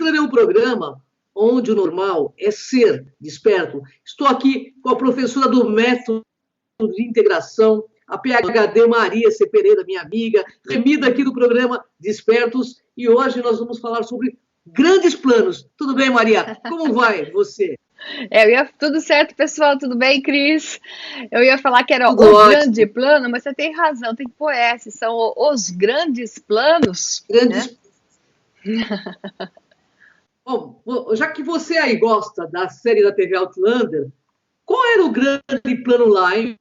Plano é um programa onde o normal é ser desperto. Estou aqui com a professora do método de integração, a PhD Maria C. Pereira, minha amiga, remida aqui do programa Despertos, e hoje nós vamos falar sobre grandes planos. Tudo bem, Maria? Como vai você? Tudo certo, pessoal? Tudo bem, Cris? Eu ia falar que era Tudo o grande ótimo. plano, mas você tem razão, tem que pôr essa, são os grandes planos, né? Grandes. Bom, já que você aí gosta da série da TV Outlander, qual era o grande plano lá, hein?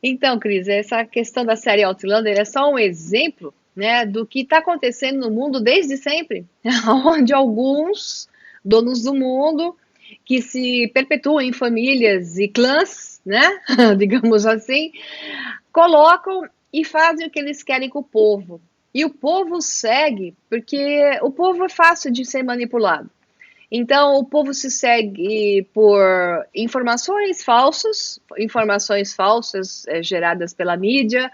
Então, Cris, essa questão da série Outlander é só um exemplo, né, do que está acontecendo no mundo desde sempre, onde alguns donos do mundo que se perpetuam em famílias e clãs, né, digamos assim, colocam e fazem o que eles querem com o povo. E o povo segue, porque o povo é fácil de ser manipulado. Então, o povo se segue por informações falsas geradas pela mídia,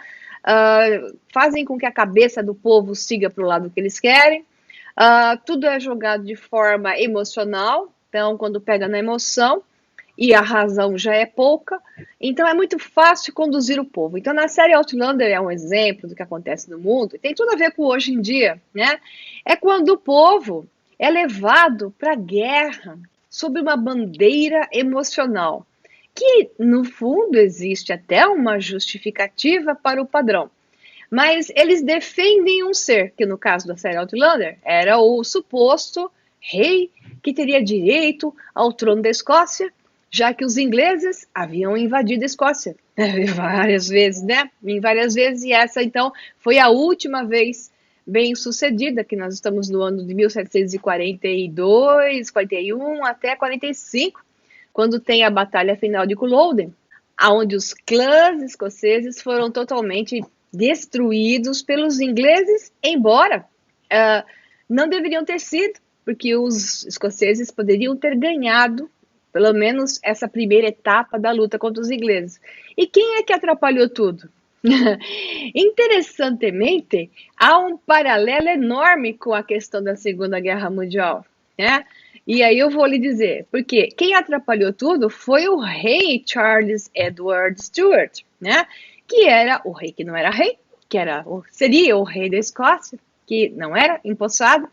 fazem com que a cabeça do povo siga para o lado que eles querem. Tudo é jogado de forma emocional, então, quando pega na emoção, e a razão já é pouca, então é muito fácil conduzir o povo. Então, na série Outlander é um exemplo do que acontece no mundo, e tem tudo a ver com hoje em dia, né? É quando o povo é levado para a guerra sob uma bandeira emocional, que no fundo existe até uma justificativa para o padrão. Mas eles defendem um ser, que no caso da série Outlander era o suposto rei que teria direito ao trono da Escócia, já que os ingleses haviam invadido a Escócia várias vezes, né? Em várias vezes, e essa então foi a última vez bem sucedida, que nós estamos no ano de 1742, 41 até 45, quando tem a Batalha Final de Culloden, onde os clãs escoceses foram totalmente destruídos pelos ingleses, embora não deveriam ter sido, porque os escoceses poderiam ter ganhado pelo menos essa primeira etapa da luta contra os ingleses. E quem é que atrapalhou tudo? Interessantemente, há um paralelo enorme com a questão da Segunda Guerra Mundial, né? E aí eu vou lhe dizer, porque quem atrapalhou tudo foi o rei Charles Edward Stuart, né? Que era o rei que não era rei, seria o rei da Escócia, que não era empossado,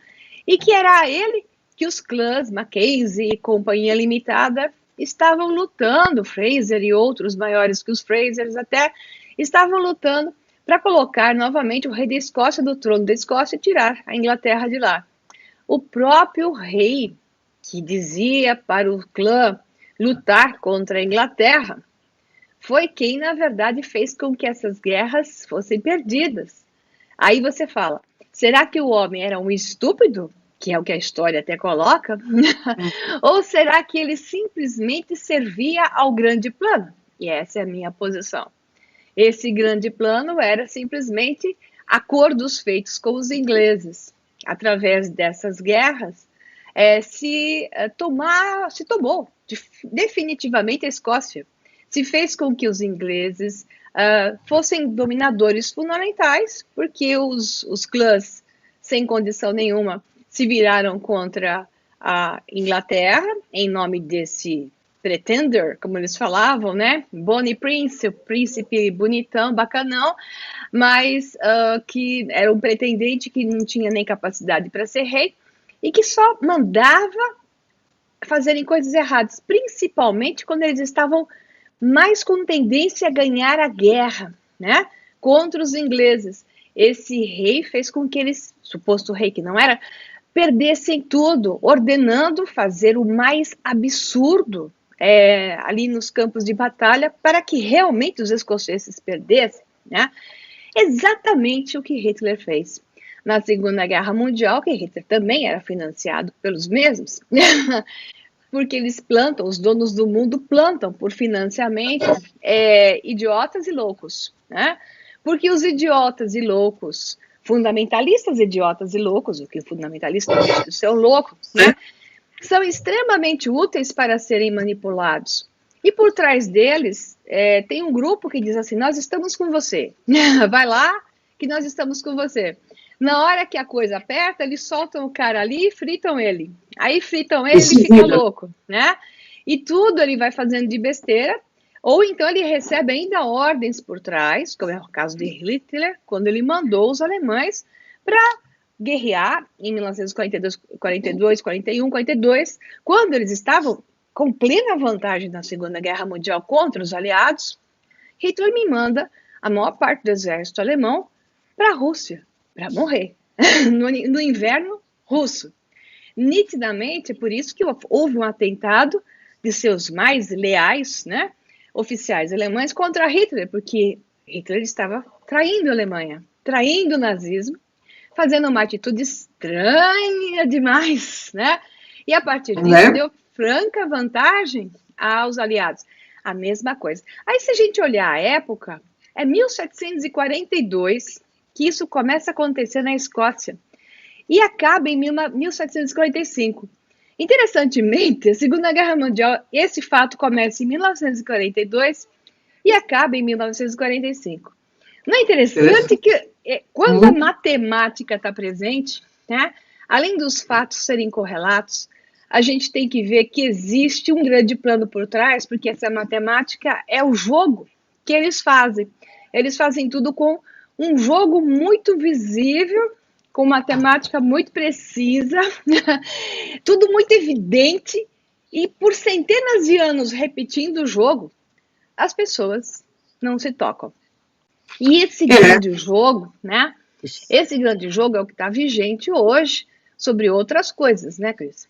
e que era a ele que os clãs Mackenzie e Companhia Limitada estavam lutando, Fraser e outros maiores que os Frasers até, estavam lutando para colocar novamente o rei da Escócia do trono da Escócia e tirar a Inglaterra de lá. O próprio rei, que dizia para o clã lutar contra a Inglaterra, foi quem, na verdade, fez com que essas guerras fossem perdidas. Aí você fala, será que o homem era um estúpido? Que é o que a história até coloca? Ou será que ele simplesmente servia ao grande plano? E essa é a minha posição. Esse grande plano era simplesmente acordos feitos com os ingleses. Através dessas guerras, se tomou definitivamente a Escócia. Se fez com que os ingleses fossem dominadores fundamentais, porque os clãs, sem condição nenhuma, se viraram contra a Inglaterra, em nome desse pretender, como eles falavam, né? Bonnie Prince, o príncipe bonitão, bacanão, mas que era um pretendente que não tinha nem capacidade para ser rei e que só mandava fazerem coisas erradas, principalmente quando eles estavam mais com tendência a ganhar a guerra, né? Contra os ingleses. Esse rei fez com que eles, suposto rei que não era, perdessem tudo, ordenando fazer o mais absurdo ali nos campos de batalha para que realmente os escoceses perdessem, né? Exatamente o que Hitler fez. Na Segunda Guerra Mundial, que Hitler também era financiado pelos mesmos, porque eles plantam, os donos do mundo plantam por financiamento idiotas e loucos, né? Porque os idiotas e loucos, fundamentalistas idiotas e loucos, o que o fundamentalista não deixa de ser um louco, né? São extremamente úteis para serem manipulados. E por trás deles tem um grupo que diz assim, nós estamos com você, vai lá que nós estamos com você. Na hora que a coisa aperta, eles soltam o cara ali e fritam ele. Aí fritam ele, Esse ele fica vida. louco, né? E tudo ele vai fazendo de besteira, ou então ele recebe ainda ordens por trás, como é o caso de Hitler, quando ele mandou os alemães para guerrear em 1942, 42, 41, 42, quando eles estavam com plena vantagem na Segunda Guerra Mundial contra os aliados. Hitler me manda a maior parte do exército alemão para a Rússia, para morrer, no inverno russo. Nitidamente, é por isso que houve um atentado de seus mais leais, né, oficiais alemães contra Hitler, porque Hitler estava traindo a Alemanha, traindo o nazismo, fazendo uma atitude estranha demais, né? E a partir disso deu franca vantagem aos aliados. A mesma coisa. Aí se a gente olhar a época, é 1742 que isso começa a acontecer na Escócia e acaba em 1745. Interessantemente, a Segunda Guerra Mundial, esse fato começa em 1942 e acaba em 1945. Não é interessante que quando a matemática está presente, né, além dos fatos serem correlatos, a gente tem que ver que existe um grande plano por trás, porque essa matemática é o jogo que eles fazem. Eles fazem tudo com um jogo muito visível, com matemática muito precisa, tudo muito evidente, e por centenas de anos repetindo o jogo, as pessoas não se tocam. E esse grande jogo, né? Esse grande jogo é o que está vigente hoje sobre outras coisas, né, Cris?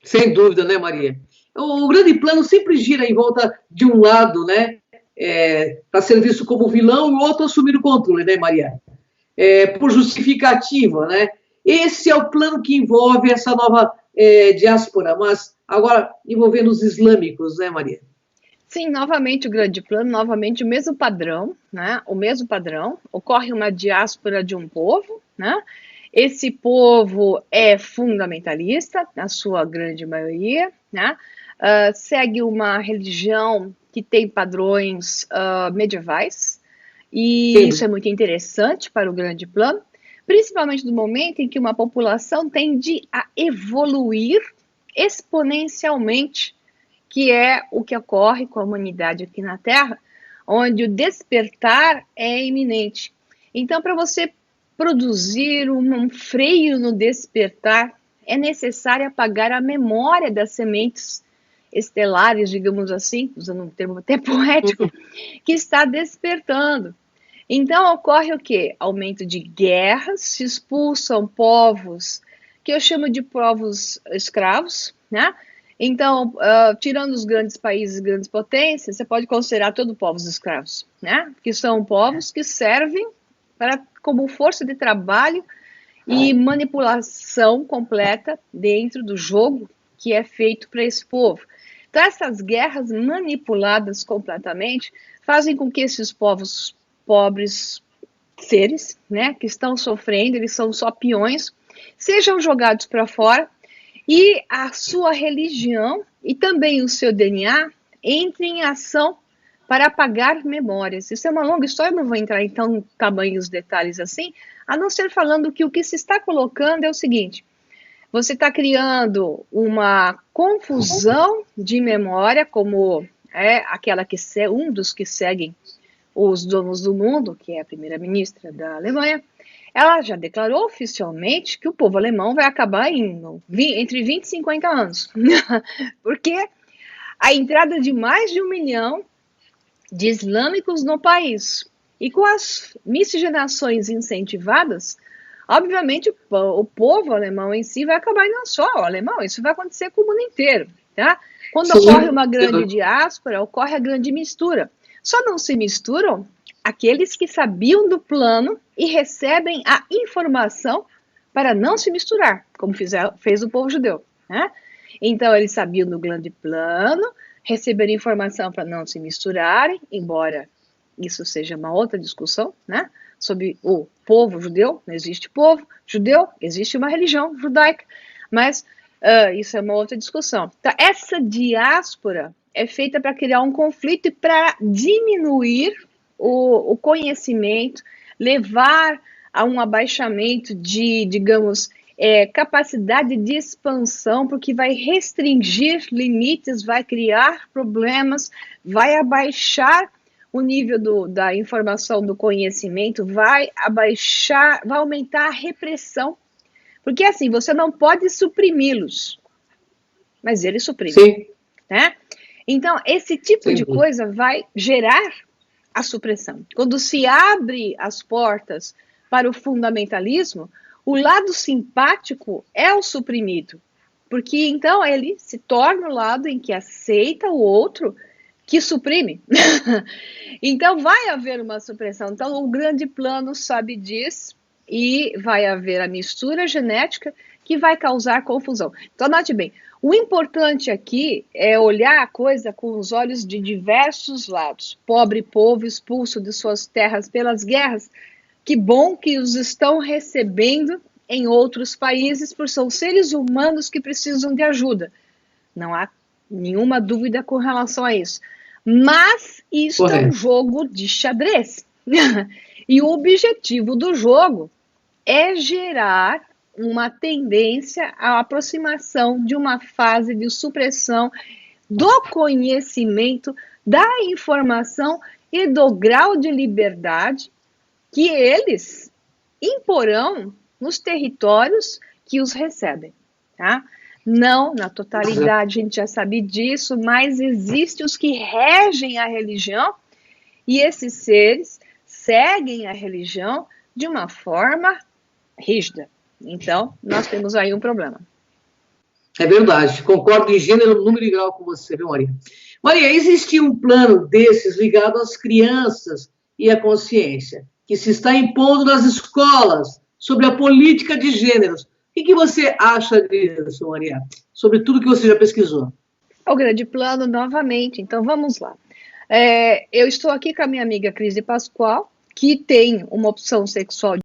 Sem dúvida, né, Maria? O grande plano sempre gira em volta de um lado, né? Para ser visto como vilão e o outro assumir o controle, né, Maria? Por justificativa, né? Esse é o plano que envolve essa nova diáspora, mas agora envolvendo os islâmicos, né, Maria? Sim, novamente o grande plano, novamente o mesmo padrão, né? O mesmo padrão. Ocorre uma diáspora de um povo, né? Esse povo é fundamentalista, na sua grande maioria, né? Segue uma religião que tem padrões medievais, e sim, isso é muito interessante para o grande plano, principalmente no momento em que uma população tende a evoluir exponencialmente, que é o que ocorre com a humanidade aqui na Terra, onde o despertar é iminente. Então, para você produzir um freio no despertar, é necessário apagar a memória das sementes estelares, digamos assim, usando um termo até poético, que está despertando. Então, ocorre o quê? Aumento de guerras, se expulsam povos, que eu chamo de povos escravos, né? Então, tirando os grandes países, grandes potências, você pode considerar todos povos escravos, né? Que são povos que servem como força de trabalho e manipulação completa dentro do jogo que é feito para esse povo. Então, essas guerras manipuladas completamente fazem com que esses povos pobres seres, né, que estão sofrendo, eles são só peões, sejam jogados para fora e a sua religião e também o seu DNA entrem em ação para apagar memórias. Isso é uma longa história, não vou entrar em tão tamanhos detalhes assim, a não ser falando que o que se está colocando é o seguinte: você está criando uma confusão de memória, como é aquela que um dos que seguem os donos do mundo, que é a primeira-ministra da Alemanha, ela já declarou oficialmente que o povo alemão vai acabar entre 20 e 50 anos. Porque a entrada de mais de 1 milhão de islâmicos no país e com as miscigenações incentivadas, obviamente o povo alemão em si vai acabar, e não só o alemão, isso vai acontecer com o mundo inteiro, tá? Quando ocorre uma grande diáspora, ocorre a grande mistura. Só não se misturam aqueles que sabiam do plano e recebem a informação para não se misturar, como fez o povo judeu, né? Então, eles sabiam do grande plano, receberam informação para não se misturarem, embora isso seja uma outra discussão, né? Sobre o povo judeu, não existe povo judeu, existe uma religião judaica, mas isso é uma outra discussão. Então, essa diáspora é feita para criar um conflito e para diminuir o conhecimento, levar a um abaixamento de, digamos, capacidade de expansão, porque vai restringir limites, vai criar problemas, vai abaixar o nível da informação, do conhecimento, vai aumentar a repressão. Porque assim, você não pode suprimi-los, mas eles suprimem. Sim. Né? Então, esse tipo de coisa vai gerar a supressão. Quando se abre as portas para o fundamentalismo, o lado simpático é o suprimido, porque então ele se torna o lado em que aceita o outro que suprime. Então vai haver uma supressão. Então o grande plano sabe disso e vai haver a mistura genética que vai causar confusão. Então note bem, o importante aqui é olhar a coisa com os olhos de diversos lados. Pobre povo expulso de suas terras pelas guerras, que bom que os estão recebendo em outros países, porque são seres humanos que precisam de ajuda. Não há nenhuma dúvida com relação a isso. Mas isso é um jogo de xadrez. E o objetivo do jogo é gerar uma tendência à aproximação de uma fase de supressão do conhecimento, da informação e do grau de liberdade que eles imporão nos territórios que os recebem, tá? Não na totalidade, a gente já sabe disso, mas existem os que regem a religião e esses seres seguem a religião de uma forma rígida. Então, nós temos aí um problema. É verdade, concordo em gênero, número e grau com você, viu, Maria? Maria, existia um plano desses ligado às crianças e à consciência, que se está impondo nas escolas, sobre a política de gêneros. O que você acha disso, Maria? Sobre tudo que você já pesquisou. O grande plano, novamente. Então, vamos lá. Eu estou aqui com a minha amiga Cris de Pascoal, que tem uma opção sexual